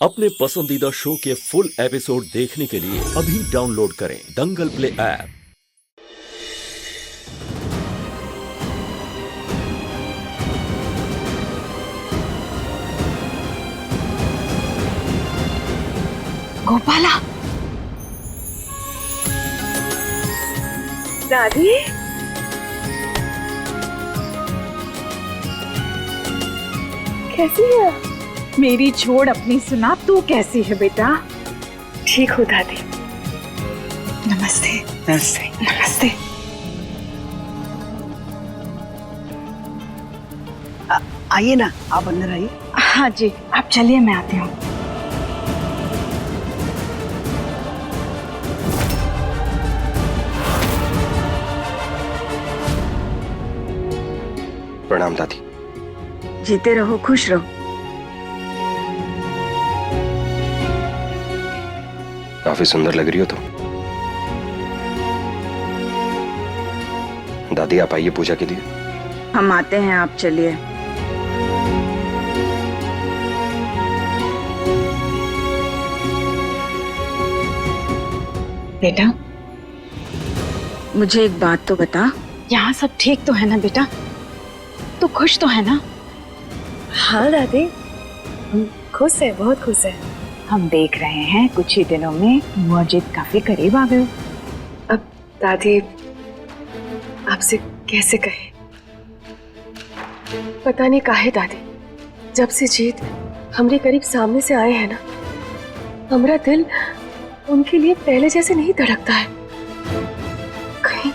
अपने पसंदीदा शो के फुल एपिसोड देखने के लिए अभी डाउनलोड करें दंगल प्ले ऐप। गोपाला, दादी, कैसी है? मेरी छोड़ अपनी सुना, तू कैसी है बेटा? ठीक हो दादी। नमस्ते। नमस्ते। नमस्ते। आइए ना, आप अंदर आइए। हाँ जी, आप चलिए, मैं आती हूँ। प्रणाम दादी। जीते रहो, खुश रहो। काफी सुंदर लग रही हो तुम। दादी आप आइए पूजा के लिए। हम आते हैं, आप चलिए। बेटा, मुझे एक बात तो बता, यहाँ सब ठीक तो है ना बेटा? तू खुश तो है ना? हाँ दादी, हम खुश है, बहुत खुश है। हम देख रहे हैं कुछ ही दिनों में तू और जीत काफी करीब आ गए। अब दादी, आपसे कैसे कहे? पता नहीं काहे दादी, जब से जीत हमरे करीब सामने से आए हैं ना, हमारा दिल उनके लिए पहले जैसे नहीं धड़कता है। कहीं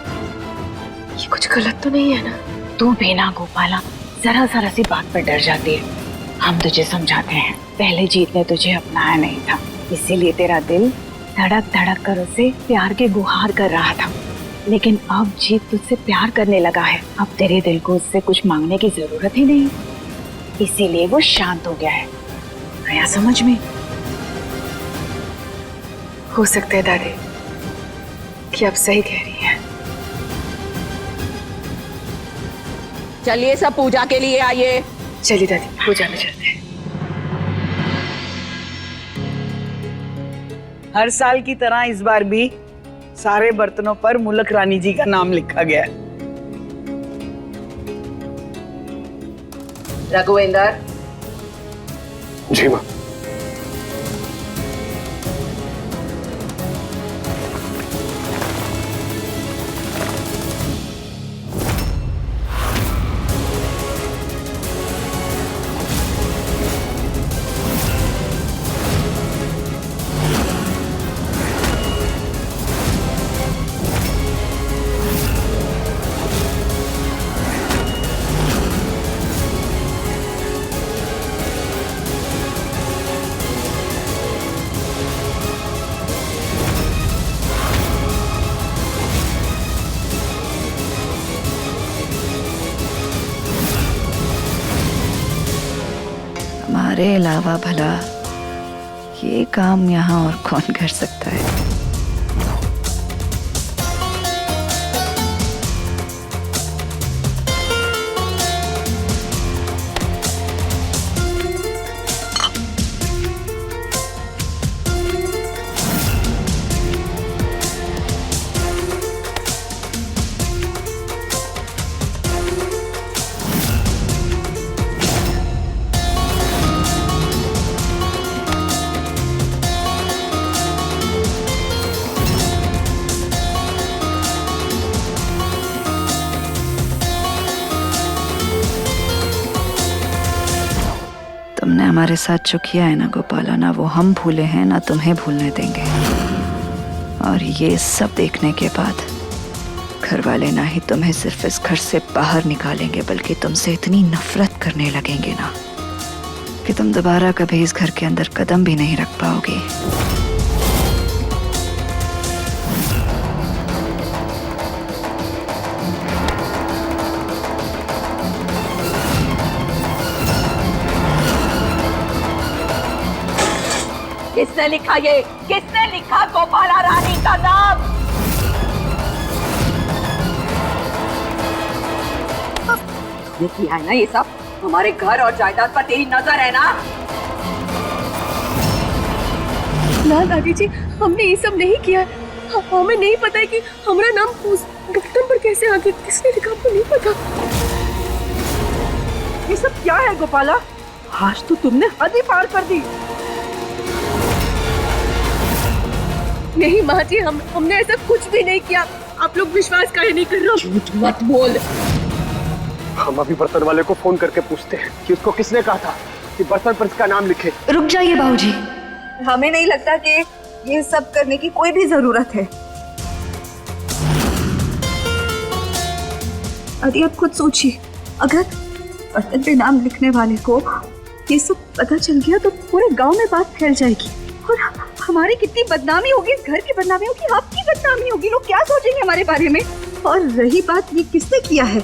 ये कुछ गलत तो नहीं है ना? तू भी ना गोपाला, जरा सी बात पर डर जाती है। हम तुझे समझाते हैं, पहले जीत ने तुझे अपनाया नहीं था, इसीलिए तेरा दिल धड़क धड़क कर उसे प्यार के गुहार कर रहा था। लेकिन अब जीत तुझसे प्यार करने लगा है, अब तेरे दिल को उससे कुछ मांगने की जरूरत ही नहीं, इसीलिए वो शांत हो गया है। आया समझ में? हो सकता है दादी कि आप सही कह रही हैं। चलिए सब पूजा के लिए आइए। चलिए दादी, पूजा में चलते हैं। हर साल की तरह इस बार भी सारे बर्तनों पर मुलक रानी जी का नाम लिखा गया है। रघुवेंद्र। जी माँ। हमारे अलावा भला ये काम यहाँ और कौन कर सकता है? तुमने हमारे साथ जो किया है ना गोपाला, ना वो हम भूले हैं ना तुम्हें भूलने देंगे। और ये सब देखने के बाद घर वाले ना ही तुम्हें सिर्फ इस घर से बाहर निकालेंगे, बल्कि तुमसे इतनी नफरत करने लगेंगे ना कि तुम दोबारा कभी इस घर के अंदर कदम भी नहीं रख पाओगे। किसने लिखा ये? किसने लिखा गोपाला रानी का नाम? ये किया है ना ये सब? हमारे घर और जायदाद पर तेरी नजर है ना? ना दादी जी, हमने ये सब नहीं किया। हमें नहीं पता है कि हमारा नाम उस बर्तन पर कैसे आ गया। किसने लिखा हमको नहीं पता। ये सब क्या है गोपाला? आज तो तुमने हद ही पार कर दी। नहीं माँ जी, हमने ऐसा कुछ भी नहीं किया। आप लोग विश्वास काहे नहीं कर रहे हो? झूठ मत बोल। हम अभी बर्तन वाले को फोन करके पूछते हैं कि उसको किसने कहा था कि बर्तन पर इसका नाम लिखे। रुक जाइए बाबूजी। हमें नहीं लगता कि ये सब करने की कोई भी जरूरत है। अरे आप खुद सोचिए, अगर बर्तन पे नाम लिखने वाले को ये सब पता चल गया तो पूरे गांव में बात फैल जाएगी और हमारी कितनी बदनामी होगी, इस घर की बदनामी होगी, आपकी बदनामी होगी। लोग क्या सोचेंगे हमारे बारे में? और रही बात ये किसने किया है,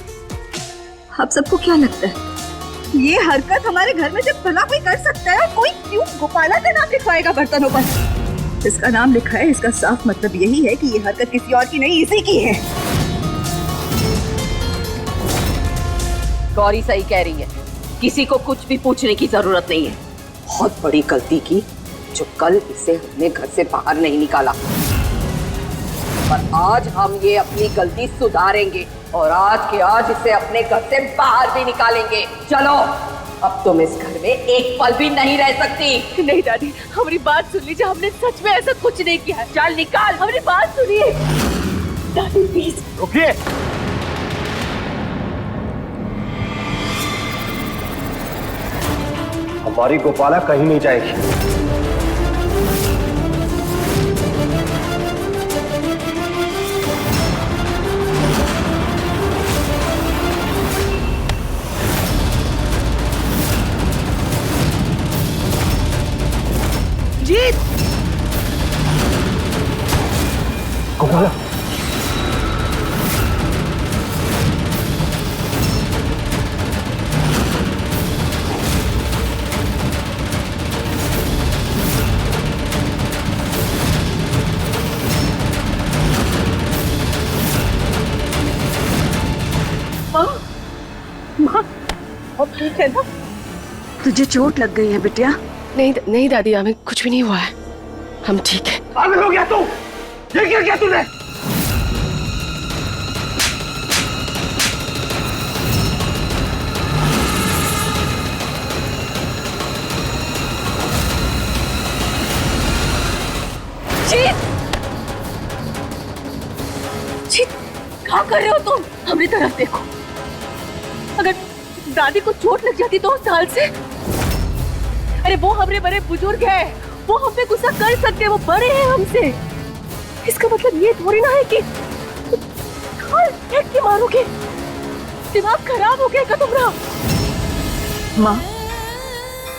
आप सबको क्या लगता है ये हरकत हमारे घर में जब भला कोई कर सकता है, कोई क्यों गोपाला का नाम लिखवाएगा बर्तनों पर? इसका नाम लिखा है, इसका साफ मतलब यही है कि ये हरकत किसी और की नहीं, इसी की है। गौरी सही कह रही है, किसी को कुछ भी पूछने की जरूरत नहीं है। बहुत बड़ी गलती की जो कल इसे हमने घर से बाहर नहीं निकाला, पर आज हम ये अपनी गलती सुधारेंगे और आज के आज इसे अपने घर से बाहर भी निकालेंगे। चलो, अब तुम इस घर में एक पल भी नहीं रह सकती। नहीं दादी, हमारी बात सुन लीजिए, हमने सच में ऐसा कुछ नहीं किया। चल निकाल। हमारी बात सुनिए दादी, प्लीज। रुकिए। हमारी गोपाला कहीं नहीं जाएगी। जीत, गोपाला, माँ, अब ठीक है ना? तुझे चोट लग गई है बिटिया? नहीं दादी, हमें कुछ भी नहीं हुआ है, हम ठीक है। पागल हो गया तू? ये क्या किया तूने? जीत, क्या कर रहे हो तुम? हमारी तरफ देखो। अगर दादी को चोट लग जाती तो उस साल से, अरे वो हमारे बड़े बुजुर्ग हैं, वो हम पे गुस्सा कर सकते हैं, वो बड़े हैं हमसे। इसका मतलब ये थोड़ी ना है कि फेंक के मारोगे। दिमाग खराब हो गया क्या तुम्हारा? माँ,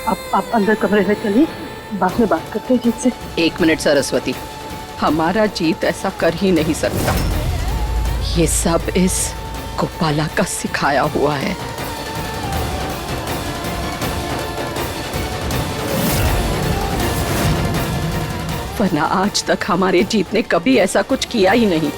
आप अंदर कमरे में चलिए, बाद में बात करते हैं जीत से। 1 मिनट सरस्वती, हमारा जीत ऐसा कर ही नहीं सकता। ये सब इस गोपाला का सिखाया हुआ है। वरना आज तक हमारे जीत ने कभी ऐसा कुछ किया ही नहीं।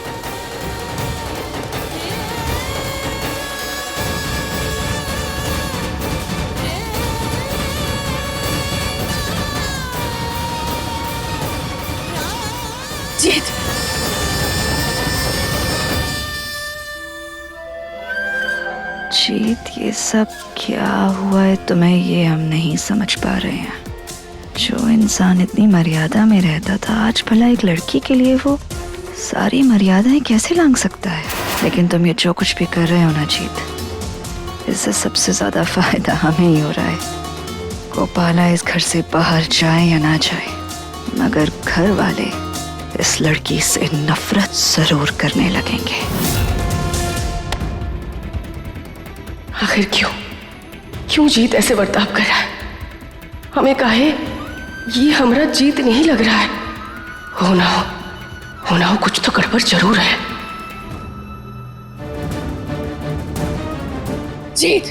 जीत, जीत, ये सब क्या हुआ है तुम्हें, ये हम नहीं समझ पा रहे हैं। जो इंसान इतनी मर्यादा में रहता था, आज भला एक लड़की के लिए वो सारी मर्यादाएं कैसे लांघ सकता है? लेकिन तुम ये जो कुछ भी कर रहे हो ना जीत, इससे सबसे ज्यादा फायदा हमें ही हो रहा है। गोपाला इस घर से बाहर जाए या ना जाए, मगर घर वाले इस लड़की से नफरत जरूर करने लगेंगे। आखिर क्यों जीत ऐसे बर्ताव कर रहा है? हमें काहे ये हमारा जीत नहीं लग रहा है। होना हो कुछ तो गड़बड़ जरूर है। जीत,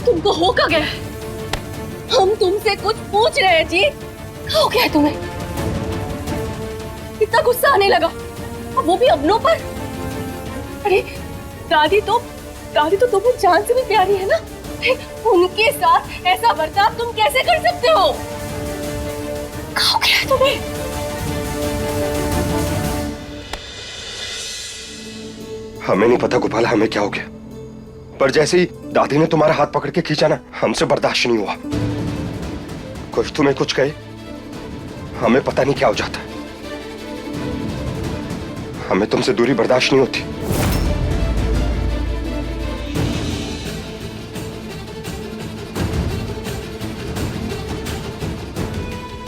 तुमको हो क्या गया है? हम तुमसे कुछ पूछ रहे हैं जीत, क्या हो गया है तुम्हें? इतना गुस्सा आने लगा, वो भी अपनों पर। अरे दादी तो तुम्हें जान से भी प्यारी है ना, उनके साथ ऐसा बर्ताव तुम कैसे कर सकते हो? क्या हो गया तुम्हें? हमें नहीं पता गोपाला हमें क्या हो गया, पर जैसे ही दादी ने तुम्हारा हाथ पकड़ के खींचा ना, हमसे बर्दाश्त नहीं हुआ। कुछ तुम्हें कुछ कहे, हमें पता नहीं क्या हो जाता। हमें तुमसे दूरी बर्दाश्त नहीं होती।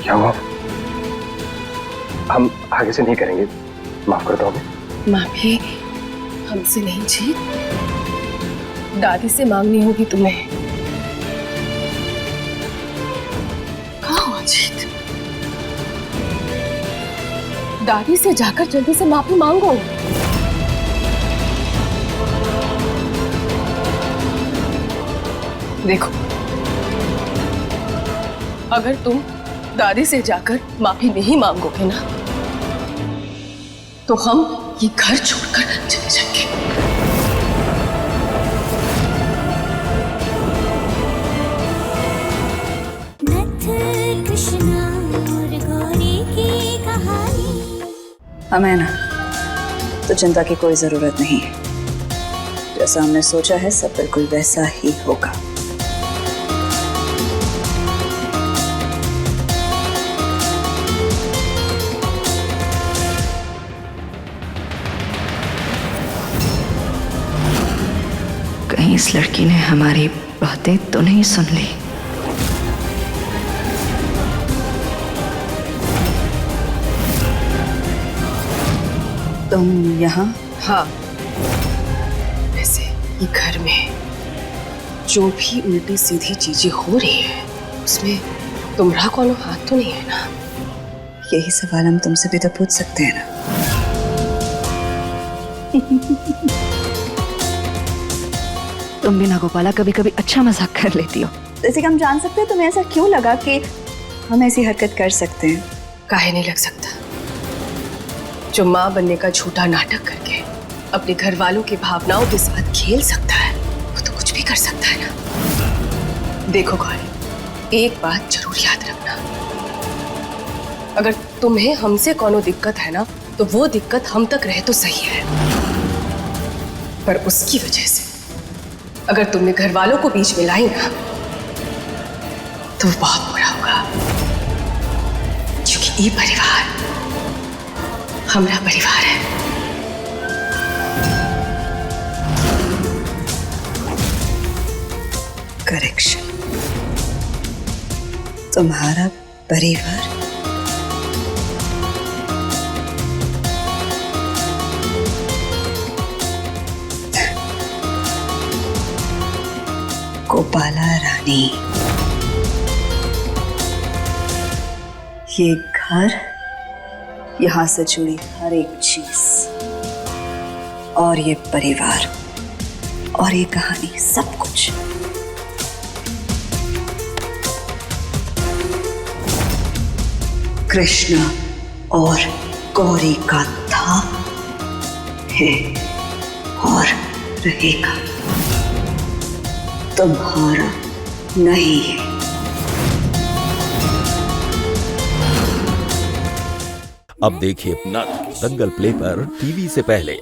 क्या हुआ? हम आगे से नहीं करेंगे, माफ कर दो हमें। माफी हमसे नहीं जीत, दादी से मांगनी होगी तुम्हें। कहाँ हो जीत? दादी से जाकर जल्दी से माफी मांगो। देखो, अगर तुम दादी से जाकर माफी नहीं मांगोगे ना, तो हम ये घर छोड़कर चले जाएंगे। हमें ना तो चिंता की कोई जरूरत नहीं है। जैसा हमने सोचा है सब बिल्कुल वैसा ही होगा। कहीं इस लड़की ने हमारी बातें तो नहीं सुन ली? तुम यहाँ? हाँ, वैसे ये घर में जो भी उल्टी सीधी चीजें हो रही है, उसमें तुम्हारा कोनो हाथ तो नहीं है ना? यही सवाल हम तुमसे भी तो पूछ सकते हैं ना। तुम भी ना गोपाला कभी कभी अच्छा मजाक कर लेती हो। जैसे कि हम जान सकते हैं तुम्हें ऐसा क्यों लगा कि हम ऐसी हरकत कर सकते हैं? काहे नहीं लग सकता? जो माँ बनने का झूठा नाटक करके अपने घर वालों की भावनाओं के साथ खेल सकता है, वो तो कुछ भी कर सकता है ना। देखो गौरी, एक बात जरूर याद रखना, अगर तुम्हें हमसे कोनो दिक्कत है ना, तो वो दिक्कत हम तक रहे तो सही है, पर उसकी वजह से अगर तुमने घर वालों को बीच में लाई ना, तो बहुत बुरा होगा। क्योंकि ये परिवार हमारा परिवार है। करेक्शन, तुम्हारा परिवार? गोपाला रानी, ये घर, यहां से जुड़ी हर एक चीज, और ये परिवार, और ये कहानी, सब कुछ कृष्णा और गौरी का था, है और रहेगा। तुम्हारा नहीं है। अब देखिए नट दंगल प्ले पर टीवी से पहले।